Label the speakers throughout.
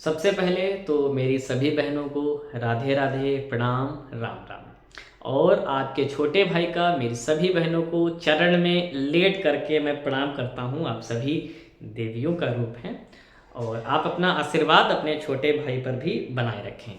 Speaker 1: सबसे पहले तो मेरी सभी बहनों को राधे राधे, प्रणाम, राम राम। और आपके छोटे भाई का मेरी सभी बहनों को चरण में लेट करके मैं प्रणाम करता हूँ। आप सभी देवियों का रूप हैं और आप अपना आशीर्वाद अपने छोटे भाई पर भी बनाए रखें।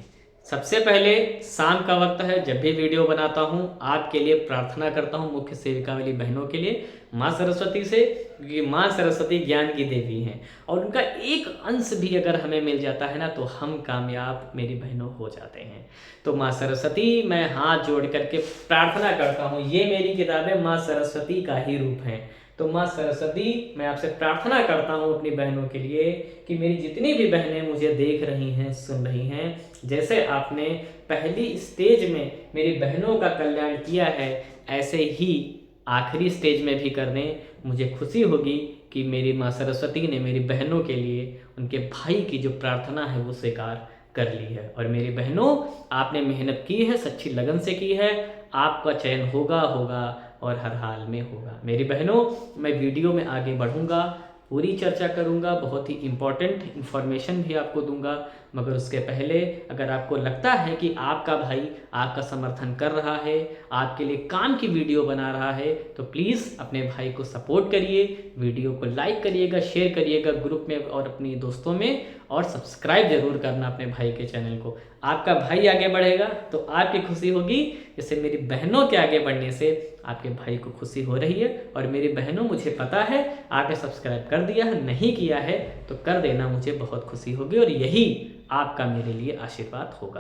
Speaker 1: सबसे पहले शाम का वक्त है, जब भी वीडियो बनाता हूँ आपके लिए प्रार्थना करता हूँ, मुख्य सेविका वाली बहनों के लिए, माँ सरस्वती से, क्योंकि माँ सरस्वती ज्ञान की देवी हैं और उनका एक अंश भी अगर हमें मिल जाता है ना तो हम कामयाब मेरी बहनों हो जाते हैं। तो माँ सरस्वती मैं हाथ जोड़ करके प्रार्थना करता हूँ, ये मेरी किताबें माँ सरस्वती का ही रूप हैं। तो माँ सरस्वती मैं आपसे प्रार्थना करता हूँ अपनी बहनों के लिए कि मेरी जितनी भी बहनें मुझे देख रही हैं, सुन रही हैं, जैसे आपने पहली स्टेज में मेरी बहनों का कल्याण किया है, ऐसे ही आखिरी स्टेज में भी कर दें। मुझे खुशी होगी कि मेरी माँ सरस्वती ने मेरी बहनों के लिए उनके भाई की जो प्रार्थना है वो स्वीकार कर ली है। और मेरी बहनों, आपने मेहनत की है, सच्ची लगन से की है, आपका चयन होगा होगा और हर हाल में होगा। मेरी बहनों, मैं वीडियो में आगे बढ़ूंगा, पूरी चर्चा करूंगा, बहुत ही इम्पॉर्टेंट इन्फॉर्मेशन भी आपको दूंगा, मगर उसके पहले अगर आपको लगता है कि आपका भाई आपका समर्थन कर रहा है, आपके लिए काम की वीडियो बना रहा है, तो प्लीज़ अपने भाई को सपोर्ट करिए, वीडियो को लाइक करिएगा, शेयर करिएगा ग्रुप में और अपनी दोस्तों में, और सब्सक्राइब जरूर करना अपने भाई के चैनल को। आपका भाई आगे बढ़ेगा तो आपकी खुशी होगी, जैसे मेरी बहनों के आगे बढ़ने से आपके भाई को खुशी हो रही है। और मेरी बहनों, मुझे पता है आपने सब्सक्राइब कर दिया है, नहीं किया है तो कर देना, मुझे बहुत खुशी होगी और यही आपका मेरे लिए आशीर्वाद होगा।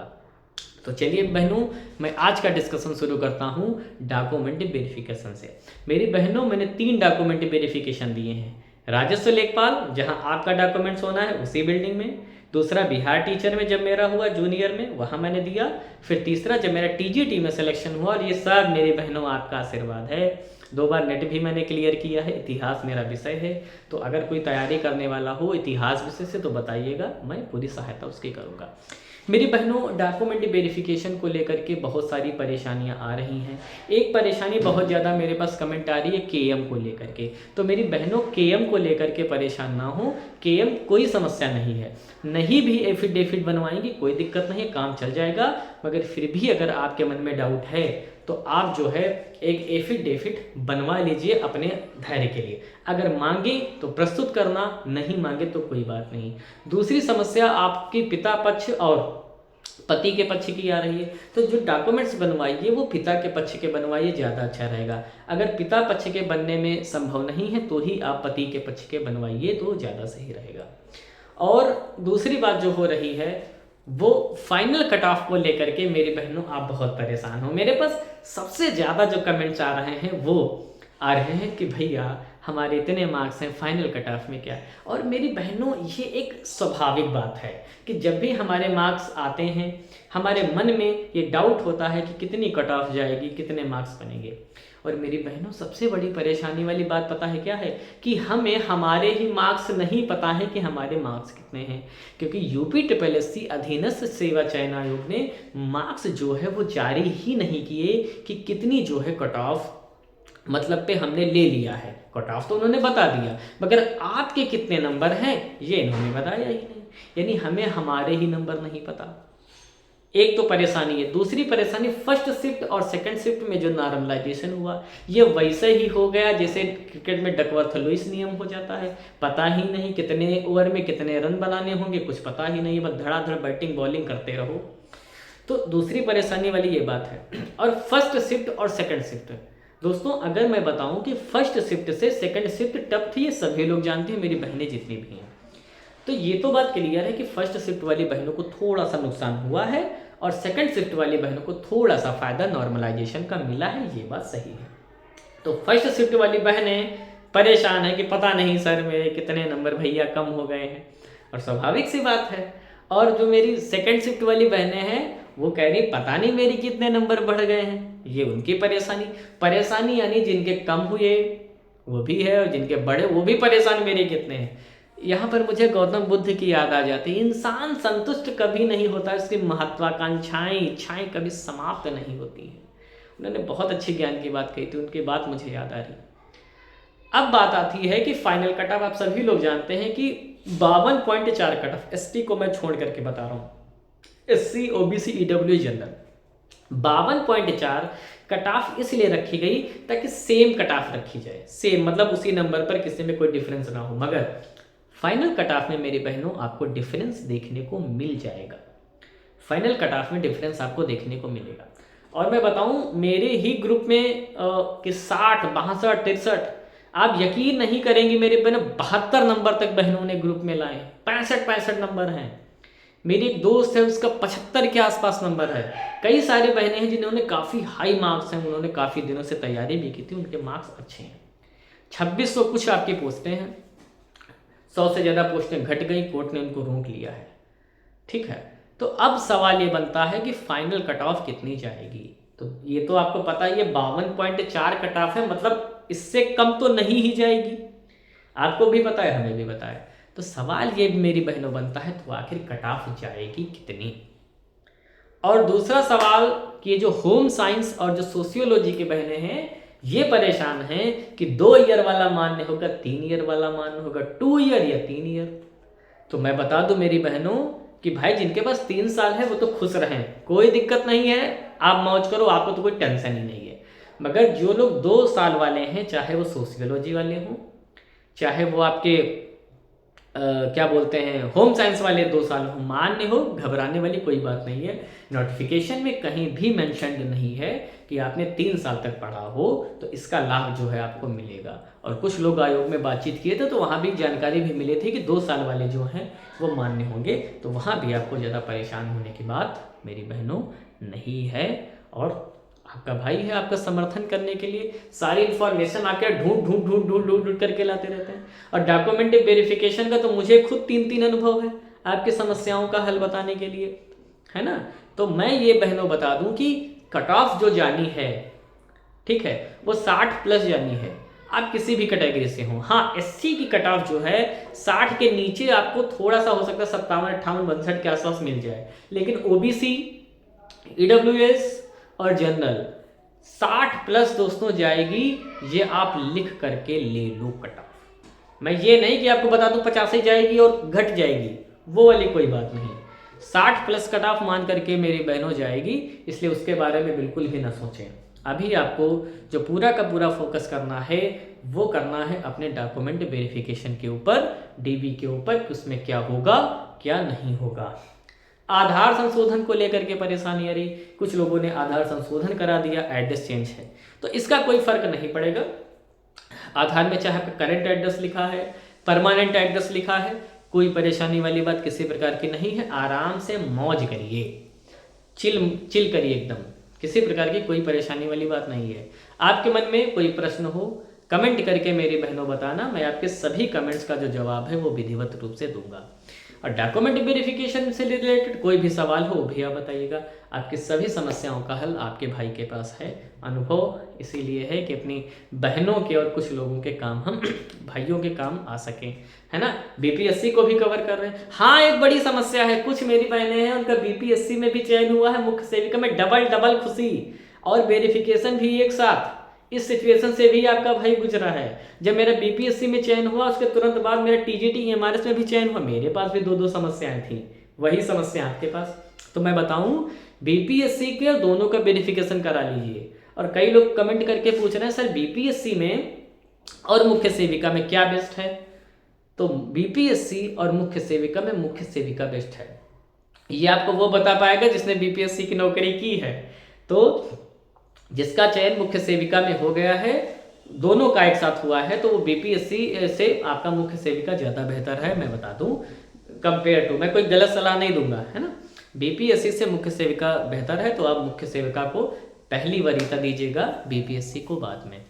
Speaker 1: तो चलिए बहनों, मैं आज का डिस्कशन शुरू करता हूँ डॉक्यूमेंट वेरिफिकेशन से। मेरी बहनों, मैंने 3 डॉक्यूमेंट वेरिफिकेशन दिए हैं। राजस्व लेखपाल, जहाँ आपका डॉक्यूमेंट्स होना है उसी बिल्डिंग में। दूसरा बिहार टीचर में जब मेरा हुआ जूनियर में, वहाँ मैंने दिया। फिर तीसरा जब मेरा टीजीटी में सिलेक्शन हुआ, और ये सब मेरी बहनों आपका आशीर्वाद है। 2 बार नेट भी मैंने क्लियर किया है, इतिहास मेरा विषय है। तो अगर कोई तैयारी करने वाला हो इतिहास विषय से तो बताइएगा, मैं पूरी सहायता उसकी करूँगा। मेरी बहनों, डॉक्यूमेंट वेरिफिकेशन को लेकर के बहुत सारी परेशानियां आ रही हैं। एक परेशानी बहुत ज़्यादा मेरे पास कमेंट आ रही है केएम को लेकर के। तो मेरी बहनों, केएम को लेकर के परेशान ना हो, केएम कोई समस्या नहीं है, नहीं भी एफिडेविट बनवाएंगे कोई दिक्कत नहीं है, काम चल जाएगा। मगर फिर भी अगर आपके मन में डाउट है तो आप जो है एक एफिडेविट बनवा लीजिए अपने धैर्य के लिए। अगर मांगे तो प्रस्तुत करना, नहीं मांगे तो कोई बात नहीं। दूसरी समस्या आपके पिता पक्ष और पति के पक्ष की आ रही है, तो जो डॉक्यूमेंट्स बनवाइए वो पिता के पक्ष के बनवाइए, ज़्यादा अच्छा रहेगा। अगर पिता पक्ष के बनने में संभव नहीं है तो ही आप पति के पक्ष के बनवाइए, तो ज़्यादा सही रहेगा। और दूसरी बात जो हो रही है वो फाइनल कट ऑफ को लेकर के मेरी बहनों आप बहुत परेशान हो। मेरे पास सबसे ज़्यादा जो कमेंट्स आ रहे हैं वो आ रहे हैं कि भैया हमारे इतने मार्क्स हैं, फाइनल कट ऑफ में क्या है। और मेरी बहनों, ये एक स्वाभाविक बात है कि जब भी हमारे मार्क्स आते हैं हमारे मन में ये डाउट होता है कि कितनी कट ऑफ जाएगी, कितने मार्क्स बनेंगे। और मेरी बहनों, सबसे बड़ी परेशानी वाली बात पता है क्या है, कि हमें हमारे ही मार्क्स नहीं पता है कि हमारे मार्क्स कितने हैं। क्योंकि यूपी ट्रिपल अधीनस्थ सेवा चयन आयोग ने मार्क्स जो है वो जारी ही नहीं किए कि कितनी जो है कट ऑफ मतलब पे हमने ले लिया है। कट ऑफ तो उन्होंने बता दिया, मगर आपके कितने नंबर हैं ये इन्होंने बताया ही नहीं। यानी हमें हमारे ही नंबर नहीं पता। एक तो परेशानी है। दूसरी परेशानी, फर्स्ट शिफ्ट और सेकंड शिफ्ट में जो नॉर्मलाइजेशन हुआ ये वैसे ही हो गया जैसे क्रिकेट में डकवर्थ लुईस नियम हो जाता है। पता ही नहीं कितने ओवर में कितने रन बनाने होंगे, कुछ पता ही नहीं, बस धड़ाधड़ बैटिंग बॉलिंग करते रहो। तो दूसरी परेशानी वाली ये बात है। और फर्स्ट शिफ्ट और सेकंड शिफ्ट, दोस्तों अगर मैं बताऊं कि फर्स्ट शिफ्ट से सेकंड शिफ्ट टफ थी, ये सभी लोग जानते हैं, मेरी बहनें जितनी भी हैं। तो ये तो बात क्लियर है कि फर्स्ट शिफ्ट वाली बहनों को थोड़ा सा नुकसान हुआ है और सेकंड शिफ्ट वाली बहनों को थोड़ा सा फायदा नॉर्मलाइजेशन का मिला है, ये बात सही है। तो फर्स्ट शिफ्ट वाली बहनें परेशान है कि पता नहीं सर मेरे कितने नंबर भैया कम हो गए हैं, और स्वाभाविक सी बात है। और जो मेरी सेकंड शिफ्ट वाली बहनें हैं वो कह रही पता नहीं मेरी कितने नंबर बढ़ गए हैं, ये उनकी परेशानी यानी जिनके कम हुए वो भी है और जिनके बढ़े वो भी परेशान मेरे कितने हैं। यहाँ पर मुझे गौतम बुद्ध की याद आ जाती है, इंसान संतुष्ट कभी नहीं होता, इसकी महत्वाकांक्षाएं इच्छाएं कभी समाप्त नहीं होती हैं। उन्होंने बहुत अच्छी ज्ञान की बात कही थी, उनकी बात मुझे याद आ रही। अब बात आती है कि फाइनल कट ऑफ, आप सभी लोग जानते हैं कि 52.4 कट ऑफ, एसटी को मैं छोड़ करके बता रहा हूँ, SC OBC EW general 52.4 cut off इसलिए रखी गई ताकि सेम कट ऑफ रखी जाए, सेम मतलब उसी नंबर पर किसी में कोई डिफरेंस ना हो। मगर फाइनल कट ऑफ में मेरी बहनों आपको डिफरेंस देखने को मिल जाएगा, फाइनल कट ऑफ में डिफरेंस आपको देखने को मिलेगा। और मैं बताऊं मेरे ही ग्रुप में कि 60 62 63, आप यकीन नहीं करेंगे मेरे बहनों 72 नंबर तक बहनों ने ग्रुप में लाए, 65 नंबर हैं। मेरी एक दोस्त है उसका 75 के आसपास नंबर है। कई सारे बहनें हैं जिन्होंने काफ़ी हाई मार्क्स हैं, उन्होंने काफ़ी दिनों से तैयारी भी की थी, उनके मार्क्स अच्छे हैं। 2600 कुछ आपकी पोस्टें हैं, 100 से ज़्यादा पोस्टें घट गई, कोर्ट ने उनको रोक लिया है। ठीक है, तो अब सवाल ये बनता है कि फाइनल कट ऑफ कितनी जाएगी। तो ये तो आपको पता है ये 52.4 कट ऑफ है, मतलब इससे कम तो नहीं ही जाएगी, आपको भी पता है हमें भी पता है। तो सवाल ये मेरी बहनों बनता है तो आखिर कट ऑफ जाएगी कितनी। और दूसरा सवाल कि ये जो होम साइंस और जो सोशियोलॉजी के बहनें हैं ये परेशान हैं कि 2 ईयर वाला मान्य होगा, 3 ईयर वाला मान्य होगा, 2 ईयर या 3 ईयर। तो मैं बता दूं मेरी बहनों कि भाई जिनके पास 3 साल है वो तो खुश रहें, कोई दिक्कत नहीं है, आप मौज करो, आपको तो कोई टेंशन ही नहीं है। मगर जो लोग 2 साल वाले हैं, चाहे वो सोशियोलॉजी वाले हों, चाहे वो आपके क्या बोलते हैं होम साइंस वाले 2 साल हो, मान्य हो, घबराने वाली कोई बात नहीं है। नोटिफिकेशन में कहीं भी मेंशन्ड नहीं है कि आपने 3 साल तक पढ़ा हो, तो इसका लाभ जो है आपको मिलेगा। और कुछ लोग आयोग में बातचीत किए थे तो वहाँ भी जानकारी भी मिली थी कि 2 साल वाले जो हैं वो मान्य होंगे, तो वहाँ भी आपको ज़्यादा परेशान होने की बात मेरी बहनों नहीं है। और आपका भाई है आपका समर्थन करने के लिए, सारी इन्फॉर्मेशन आपके ढूंढ करके लाते रहते हैं। और डॉक्यूमेंट वेरिफिकेशन का तो मुझे खुद 3 अनुभव है आपकी समस्याओं का हल बताने के लिए, है ना। तो मैं ये बहनों बता दूं कि कट ऑफ जो जानी है, ठीक है, वो 60 प्लस जानी है, आप किसी भी कैटेगरी से हो। हाँ, एससी की कट ऑफ जो है 60 के नीचे आपको थोड़ा सा हो सकता है 57 58 62 के आसपास मिल जाए, लेकिन ओबीसी ईडब्ल्यूएस और जनरल 60 प्लस दोस्तों जाएगी, ये आप लिख करके ले लो कट ऑफ। मैं ये नहीं कि आपको बता दूं 50 ही जाएगी और घट जाएगी, वो वाली कोई बात नहीं। 60 प्लस कट ऑफ मान करके मेरी बहनों जाएगी, इसलिए उसके बारे में बिल्कुल भी ना सोचें। अभी आपको जो पूरा का पूरा फोकस करना है वो करना है अपने डॉक्यूमेंट वेरिफिकेशन के ऊपर, डीबी के ऊपर, कि उसमें क्या होगा क्या नहीं होगा। आधार संशोधन को लेकर के परेशानी आ रही, कुछ लोगों ने आधार संशोधन करा दिया, एड्रेस चेंज है, तो इसका कोई फर्क नहीं पड़ेगा। आधार में चाहे आपका करेंट एड्रेस लिखा है, परमानेंट एड्रेस लिखा है, कोई परेशानी वाली बात किसी प्रकार की नहीं है। आराम से मौज करिए, चिल करिए एकदम, किसी प्रकार की कोई परेशानी वाली बात नहीं है। आपके मन में कोई प्रश्न हो कमेंट करके मेरी बहनों बताना, मैं आपके सभी कमेंट्स का जो जवाब है वो विधिवत रूप से दूंगा। और डॉक्यूमेंट वेरिफिकेशन से रिलेटेड कोई भी सवाल हो भी आप बताइएगा, आपकी सभी समस्याओं का हल आपके भाई के पास है। अनुभव इसीलिए है कि अपनी बहनों के और कुछ लोगों के काम हम भाइयों के काम आ सकें, है ना। बीपीएससी को भी कवर कर रहे हैं। हाँ, एक बड़ी समस्या है, कुछ मेरी बहनें हैं उनका बीपीएससी में भी चयन हुआ है, मुख्य सेविका में डबल खुशी और वेरिफिकेशन भी एक साथ। इस सिचुएशन से भी आपका भाई गुजरा है। जब मेरा बीपीएससी में चयन हुआ उसके तुरंत बाद मेरा टीजीटी एमआरएस में भी चयन हुआ, मेरे पास भी 2 समस्याएं थी, वही समस्या आपके पास। तो मैं बताऊं बीपीएससी के दोनों का वेरिफिकेशन करा लीजिए। और कई लोग कमेंट करके पूछ रहे हैं सर बीपीएससी में और मुख्य सेविका में क्या बेस्ट है, तो बीपीएससी और मुख्य सेविका में मुख्य सेविका बेस्ट है। ये आपको वो बता पाएगा जिसने बीपीएससी की नौकरी की है। तो जिसका चयन मुख्य सेविका में हो गया है, दोनों का एक साथ हुआ है, तो वो बीपीएससी से आपका मुख्य सेविका ज़्यादा बेहतर है, मैं बता दूं कंपेयर टू। मैं कोई गलत सलाह नहीं दूंगा, है ना। बीपीएससी से मुख्य सेविका बेहतर है, तो आप मुख्य सेविका को पहली वरीयता दीजिएगा, बीपीएससी को बाद में।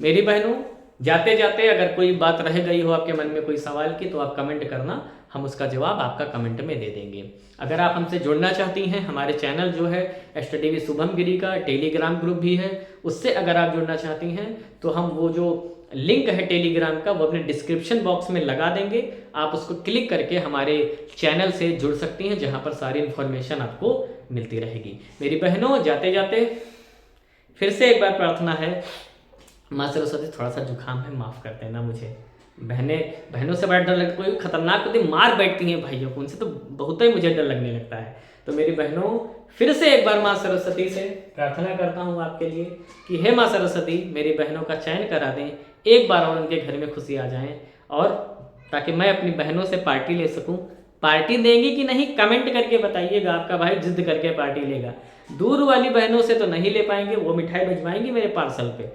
Speaker 1: मेरी बहनों, जाते जाते अगर कोई बात रह गई हो आपके मन में कोई सवाल की, तो आप कमेंट करना, हम उसका जवाब आपका कमेंट में दे देंगे। अगर आप हमसे जुड़ना चाहती हैं, हमारे चैनल जो है एस्ट्रो टीवी शुभम गिरी का टेलीग्राम ग्रुप भी है, उससे अगर आप जुड़ना चाहती हैं तो हम वो जो लिंक है टेलीग्राम का वो अपने डिस्क्रिप्शन बॉक्स में लगा देंगे, आप उसको क्लिक करके हमारे चैनल से जुड़ सकती हैं, जहाँ पर सारी इन्फॉर्मेशन आपको मिलती रहेगी। मेरी बहनों, जाते जाते फिर से एक बार प्रार्थना है, माँ सरस्वती थोड़ा सा जुकाम है, माफ़ कर देना मुझे, बहनों से बड़ा डर लगता है, कोई खतरनाक होती मार बैठती हैं भाइयों को, उनसे तो बहुत ही मुझे डर लगने लगता है। तो मेरी बहनों, फिर से एक बार माँ सरस्वती से प्रार्थना करता हूँ आपके लिए कि हे माँ सरस्वती, मेरी बहनों का चयन करा दें, एक बार और उनके घर में खुशी आ जाएं, और ताकि मैं अपनी बहनों से पार्टी ले सकूं। पार्टी देंगी कि नहीं कमेंट करके बताइएगा, आपका भाई जिद करके पार्टी लेगा। दूर वाली बहनों से तो नहीं ले पाएंगे, वो मिठाई भिजवाएंगी मेरे पार्सल पे।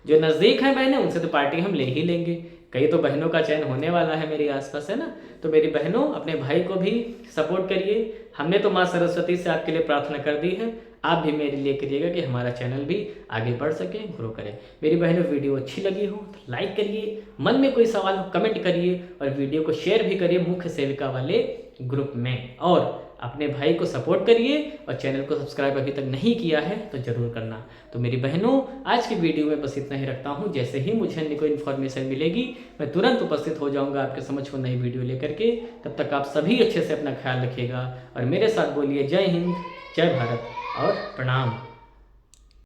Speaker 1: जो नज़दीक हैं बहनें, उनसे तो पार्टी हम ले ही लेंगे। कई तो बहनों का चयन होने वाला है मेरे आसपास, है ना। तो मेरी बहनों, अपने भाई को भी सपोर्ट करिए। हमने तो माँ सरस्वती से आपके लिए प्रार्थना कर दी है, आप भी मेरे लिए करिएगा कि हमारा चैनल भी आगे बढ़ सके, ग्रो करे। मेरी बहनों, वीडियो अच्छी लगी हो तो लाइक करिए, मन में कोई सवाल हो कमेंट करिए, और वीडियो को शेयर भी करिए मुख्य सेविका वाले ग्रुप में, और अपने भाई को सपोर्ट करिए। और चैनल को सब्सक्राइब अभी तक नहीं किया है तो ज़रूर करना। तो मेरी बहनों, आज की वीडियो में बस इतना ही रखता हूँ। जैसे ही मुझे अन्य कोई इन्फॉर्मेशन मिलेगी, मैं तुरंत उपस्थित हो जाऊँगा आपके समझ को नई वीडियो लेकर के। तब तक आप सभी अच्छे से अपना ख्याल रखिएगा, और मेरे साथ बोलिए जय हिंद, जय भारत और प्रणाम।